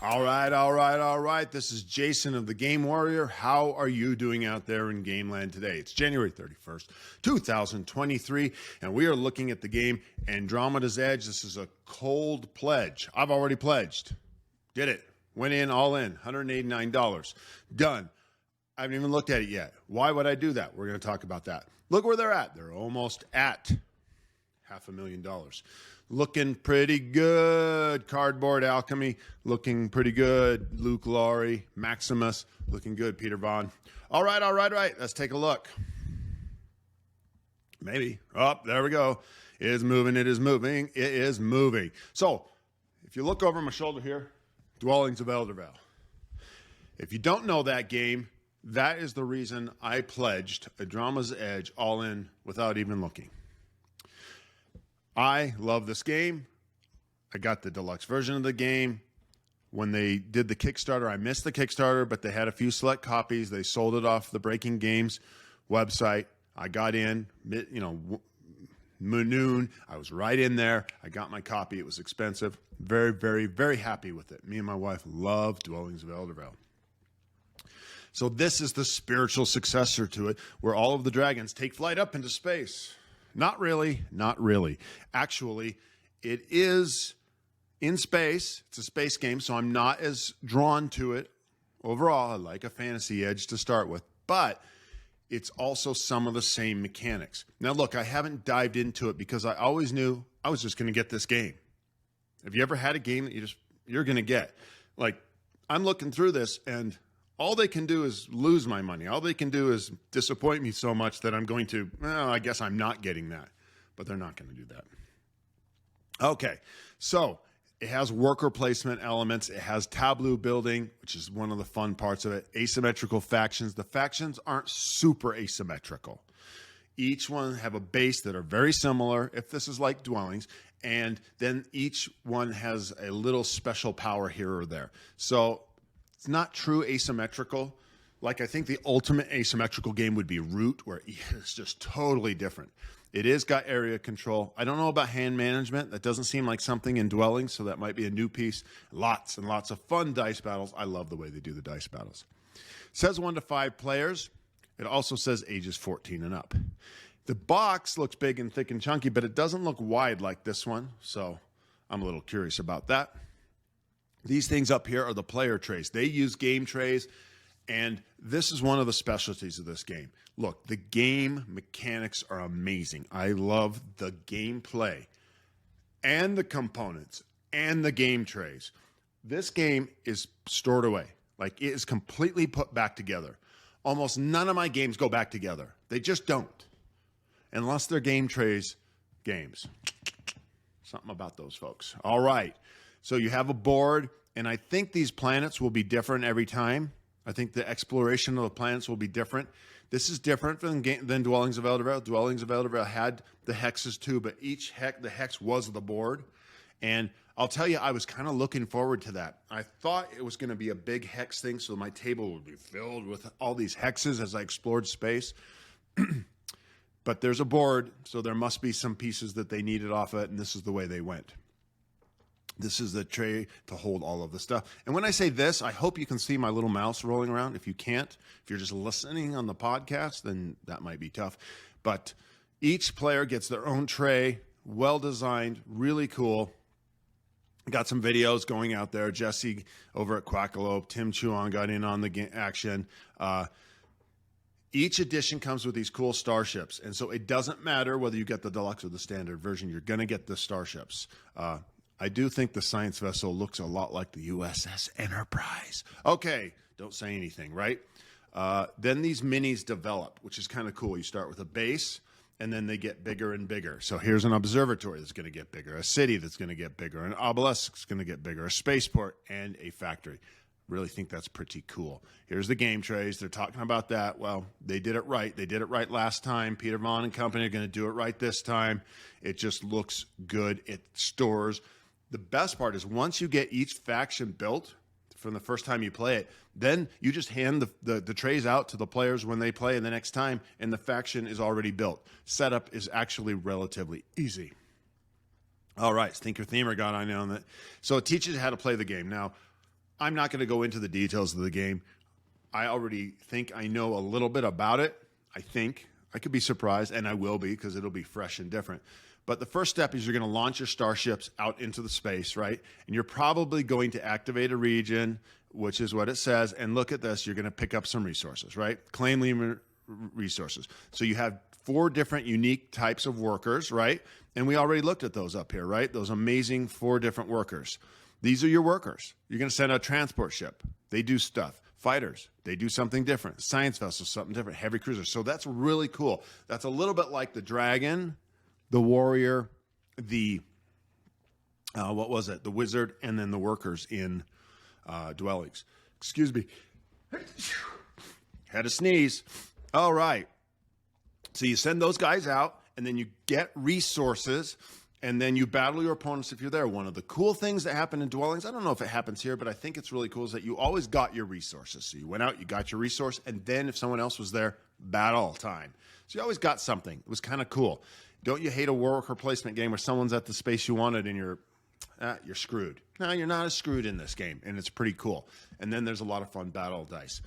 All right. This is Jason of the Game Warrior. How are you doing out there in Game Land today? It's January 31st, 2023, and we are looking at the game Andromeda's Edge. This is a cold pledge. I've already pledged. Did it. Went in, all in, $189. Done. I haven't even looked at it yet. Why would I do that? We're going to talk about that. Look where they're at. They're almost at $500,000. Looking pretty good. Cardboard Alchemy looking pretty good. Luke Laurie, Maximus looking good. Peter Vaughn. All right. Let's take a look. Maybe. Oh, there we go. It is moving. So if you look over my shoulder here, Dwellings of Eldervale. If you don't know that game, that is the reason I pledged Andromeda's Edge all in without even looking. I love this game. I got the deluxe version of the game. When they did the Kickstarter, I missed the Kickstarter, but they had a few select copies. They sold it off the Breaking Games website. I got in, noon. I was right in there. I got my copy. It was expensive. Very, very, very happy with it. Me and my wife love Dwellings of Eldervale. So this is the spiritual successor to it, where all of the dragons take flight up into space. Not really. Actually, it is in space. It's a space game, so I'm not as drawn to it. Overall, I like a fantasy edge to start with, but it's also some of the same mechanics. Now, look, I haven't dived into it because I always knew I was just going to get this game. Have you ever had a game that you're going to get? Like, I'm looking through this, and all they can do is lose my money. All they can do is disappoint me so much that I'm going to, well, I guess I'm not getting that. But they're not going to do that. Okay, so it has worker placement elements. It has tableau building, which is one of the fun parts of it. Asymmetrical factions. The factions aren't super asymmetrical. Each one have a base that are very similar, if this is like Dwellings, and then each one has a little special power here or there. So it's not true asymmetrical. Like, I think the ultimate asymmetrical game would be Root, where it's just totally different. It is got area control. I don't know about hand management. That doesn't seem like something in Dwellings, so that might be a new piece. Lots and lots of fun dice battles. I love the way they do the dice battles. It says 1 to 5 players. It also says ages 14 and up. The box looks big and thick and chunky, but it doesn't look wide like this one, so I'm a little curious about that. These things up here are the player trays. They use game trays, and this is one of the specialties of this game. Look, the game mechanics are amazing. I love the gameplay and the components and the game trays. This game is stored away. Like, it is completely put back together. Almost none of my games go back together. They just don't. Unless they're game trays games. Something about those folks. All right. So you have a board, and I think these planets will be different every time. I think the exploration of the planets will be different. This is different than Dwellings of Eldervale. Dwellings of Eldervale had the hexes too, but the hex was the board. And I'll tell you, I was kind of looking forward to that. I thought it was going to be a big hex thing, so my table would be filled with all these hexes as I explored space. But there's a board, so there must be some pieces that they needed off it, and this is the way they went. This is the tray to hold all of the stuff. And when I say this, I hope you can see my little mouse rolling around. If you can't, if you're just listening on the podcast, then that might be tough. But each player gets their own tray, well-designed, really cool. Got some videos going out there. Jesse over at Quackalope, Tim Chuan got in on the action. Each edition comes with these cool starships. And so it doesn't matter whether you get the deluxe or the standard version. You're going to get the starships. I do think the science vessel looks a lot like the USS Enterprise. Okay, don't say anything, right? Then these minis develop, which is kind of cool. You start with a base, and then they get bigger and bigger. So here's an observatory that's going to get bigger, a city that's going to get bigger, an obelisk that's going to get bigger, a spaceport, and a factory. Really think that's pretty cool. Here's the game trays. They're talking about that. Well, they did it right. They did it right last time. Peter Vaughn and company are going to do it right this time. It just looks good. It stores. The best part is once you get each faction built from the first time you play it, then you just hand the trays out to the players when they play the next time, and the faction is already built. Setup is actually relatively easy. All right, Thinker Themer got on that. So it teaches you how to play the game. Now, I'm not going to go into the details of the game. I already think I know a little bit about it. I think. I could be surprised, and I will be, because it'll be fresh and different. But the first step is you're going to launch your starships out into the space, right? And you're probably going to activate a region, which is what it says. And look at this. You're going to pick up some resources, right? Claim lemur resources. So you have 4 different unique types of workers, right? And we already looked at those up here, right? Those amazing 4 different workers. These are your workers. You're going to send a transport ship. They do stuff. Fighters, they do something different. Science vessels, something different. Heavy cruisers. So that's really cool. That's a little bit like the dragon, the warrior, the, what was it? The wizard, and then the workers in dwellings. Excuse me. Had a sneeze. All right. So you send those guys out, and then you get resources, and then you battle your opponents if you're there. One of the cool things that happen in dwellings, I don't know if it happens here, but I think it's really cool, is that you always got your resources. So you went out, you got your resource, and then if someone else was there, battle time. So you always got something. It was kind of cool. Don't you hate a worker placement game where someone's at the space you wanted and you're screwed? No, you're not as screwed in this game, and it's pretty cool. And then there's a lot of fun battle dice.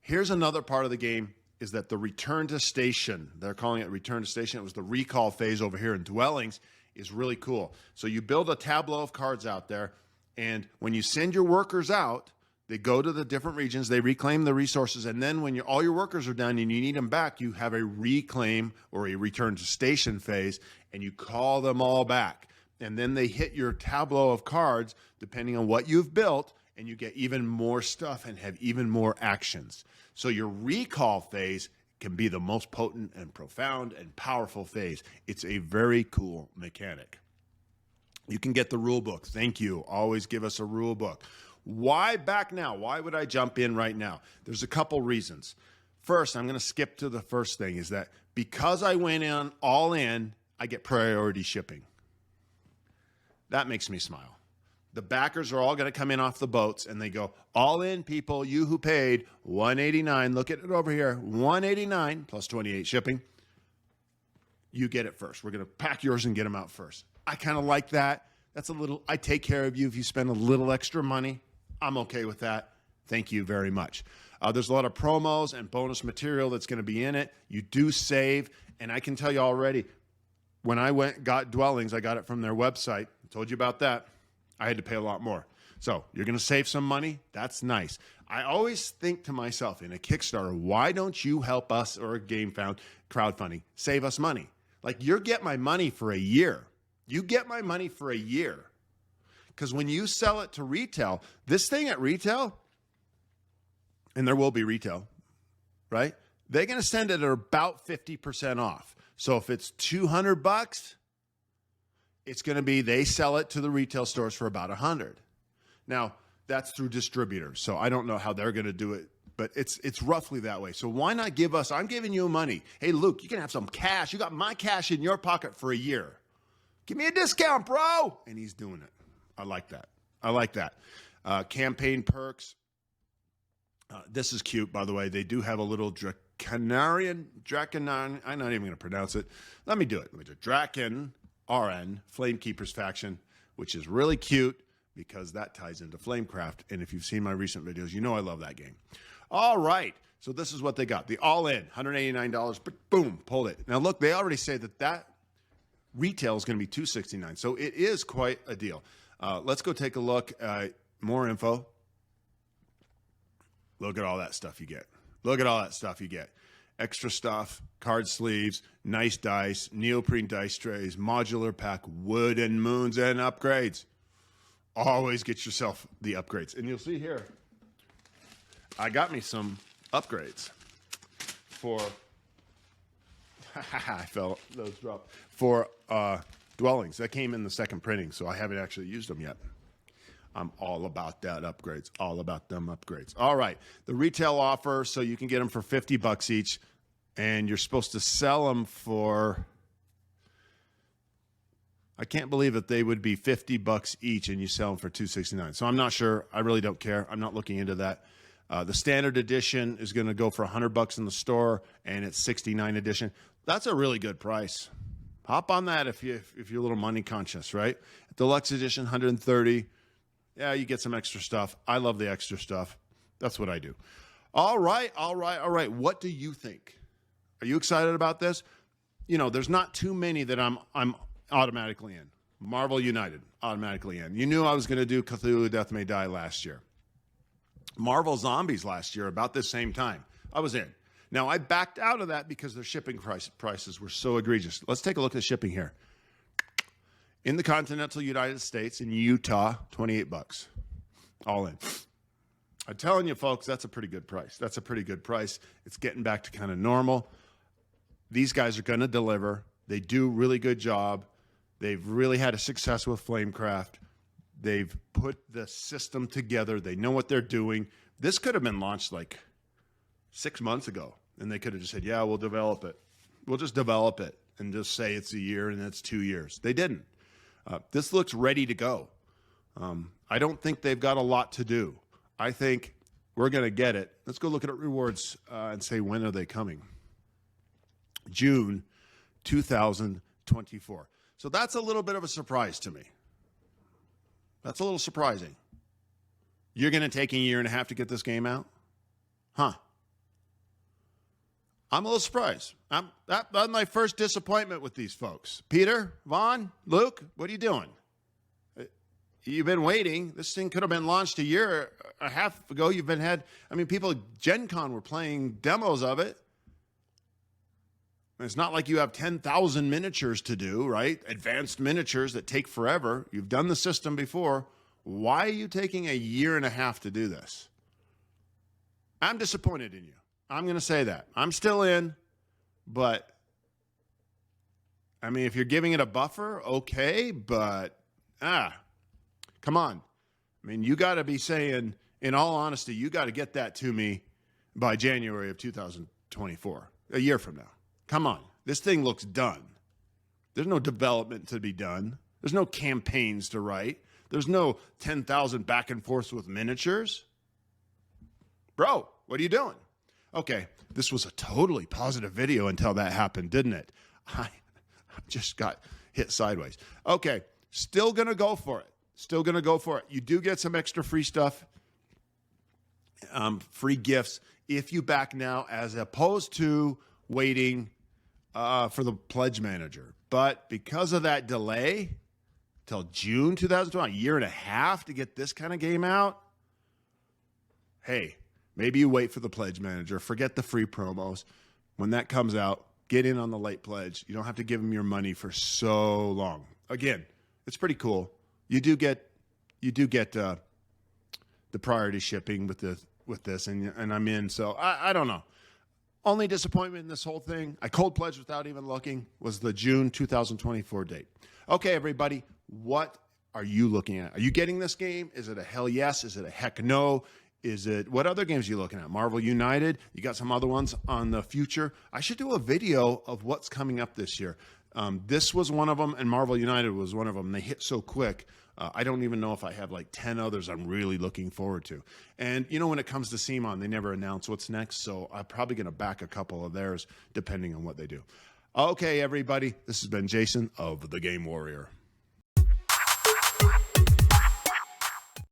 Here's another part of the game, is that the return to station, they're calling it return to station. It was the recall phase over here in dwellings, is really cool. So you build a tableau of cards out there, and when you send your workers out, they go to the different regions, they reclaim the resources, and then when all your workers are done and you need them back, you have a reclaim or a return to station phase, and you call them all back. And then they hit your tableau of cards, depending on what you've built, and you get even more stuff and have even more actions. So your recall phase can be the most potent and profound and powerful phase. It's a very cool mechanic. You can get the rule book. Thank you. Always give us a rule book. Why back now? Why would I jump in right now? There's a couple reasons. First, I'm going to skip to the first thing, is that because I went in all in, I get priority shipping. That makes me smile. The backers are all going to come in off the boats, and they go, all in, people, you who paid $189. Look at it over here, $189 plus 28 shipping. You get it first. We're going to pack yours and get them out first. I kind of like that. That's a little, I take care of you if you spend a little extra money. I'm okay with that. Thank you very much. There's a lot of promos and bonus material that's going to be in it. You do save, and I can tell you already, when I got dwellings, I got it from their website. I told you about that. I had to pay a lot more. So you're going to save some money. That's nice. I always think to myself in a Kickstarter, why don't you help us, or a crowdfunding, save us money? Like, you get my money for a year. You get my money for a year. Because when you sell it to retail, this thing at retail, and there will be retail, right? They're going to send it at about 50% off. So if it's $200, it's going to be, they sell it to the retail stores for about $100. Now, that's through distributors, so I don't know how they're going to do it, but it's roughly that way. So why not give us, I'm giving you money. Hey, Luke, you can have some cash. You got my cash in your pocket for a year. Give me a discount, bro. And he's doing it. I like that. I like that. Campaign perks. This is cute, by the way. They do have a little Drakenarian, I'm not even going to pronounce it. Let me do it. Draken RN, Flamekeeper's faction, which is really cute because that ties into Flamecraft. And if you've seen my recent videos, you know I love that game. All right. So this is what they got. The all-in, $189, but boom, pulled it. Now, look, they already say that retail is going to be $269. So it is quite a deal. Let's go take a look at more info. Look at all that stuff you get. Look at all that stuff you get. Extra stuff, card sleeves, nice dice, neoprene dice trays, modular pack, wooden moons, and upgrades. Always get yourself the upgrades. And you'll see here, I got me some upgrades for, I felt those drop, for dwellings. That came in the second printing, so I haven't actually used them yet. I'm all about that upgrades, all about them upgrades. All right, the retail offer, so you can get them for $50 each, and you're supposed to sell them for, I can't believe that they would be $50 each and you sell them for $269. So I'm not sure. I really don't care. I'm not looking into that. The standard edition is going to go for $100 in the store, and it's $69 edition. That's a really good price. Hop on that if you're a little money conscious, right? Deluxe edition, $130. Yeah, you get some extra stuff. I love the extra stuff. That's what I do. All right. What do you think? Are you excited about this? You know, there's not too many that I'm automatically in. Marvel United, automatically in. You knew I was going to do Cthulhu Death May Die last year. Marvel Zombies last year, about this same time. I was in. Now, I backed out of that because their shipping prices were so egregious. Let's take a look at the shipping here. In the continental United States, in Utah, $28. All in. I'm telling you, folks, that's a pretty good price. That's a pretty good price. It's getting back to kind of normal. These guys are going to deliver. They do a really good job. They've really had a success with Flamecraft. They've put the system together. They know what they're doing. This could have been launched like 6 months ago, and they could have just said, yeah, we'll develop it. We'll just develop it and just say it's a year and it's 2 years. They didn't. This looks ready to go. I don't think they've got a lot to do. I think we're going to get it. Let's go look at rewards and say, when are they coming? June 2024. So that's a little bit of a surprise to me. That's a little surprising. You're going to take a year and a half to get this game out? Huh. I'm a little surprised. That's my first disappointment with these folks. Peter, Vaughn, Luke, what are you doing? You've been waiting. This thing could have been launched a year and a half ago. People at Gen Con were playing demos of it. It's not like you have 10,000 miniatures to do, right? Advanced miniatures that take forever. You've done the system before. Why are you taking a year and a half to do this? I'm disappointed in you. I'm going to say that. I'm still in, but if you're giving it a buffer, okay, but come on. You got to be saying, in all honesty, you got to get that to me by January of 2024, a year from now. Come on. This thing looks done. There's no development to be done. There's no campaigns to write. There's no 10,000 back and forths with miniatures. Bro, what are you doing? Okay, this was a totally positive video until that happened, didn't it? I just got hit sideways. Okay, still going to go for it. Still going to go for it. You do get some extra free stuff, free gifts, if you back now, as opposed to waiting for the pledge manager. But because of that delay till June 2020, a year and a half to get this kind of game out, hey, maybe you wait for the pledge manager. Forget the free promos. When that comes out, get in on the late pledge. You don't have to give them your money for so long. Again, it's pretty cool. You do get the priority shipping with this, and I'm in. So I don't know. Only disappointment in this whole thing, I cold pledged without even looking, was the June 2024 date. Okay, everybody, what are you looking at? Are you getting this game? Is it a hell yes? Is it a heck no? What other games are you looking at? Marvel United? You got some other ones on the future? I should do a video of what's coming up this year. This was one of them, and Marvel United was one of them. They hit so quick. I don't even know if I have like 10 others I'm really looking forward to. And, when it comes to CMON, they never announce what's next, so I'm probably going to back a couple of theirs depending on what they do. Okay, everybody, this has been Jason of The Game Warrior.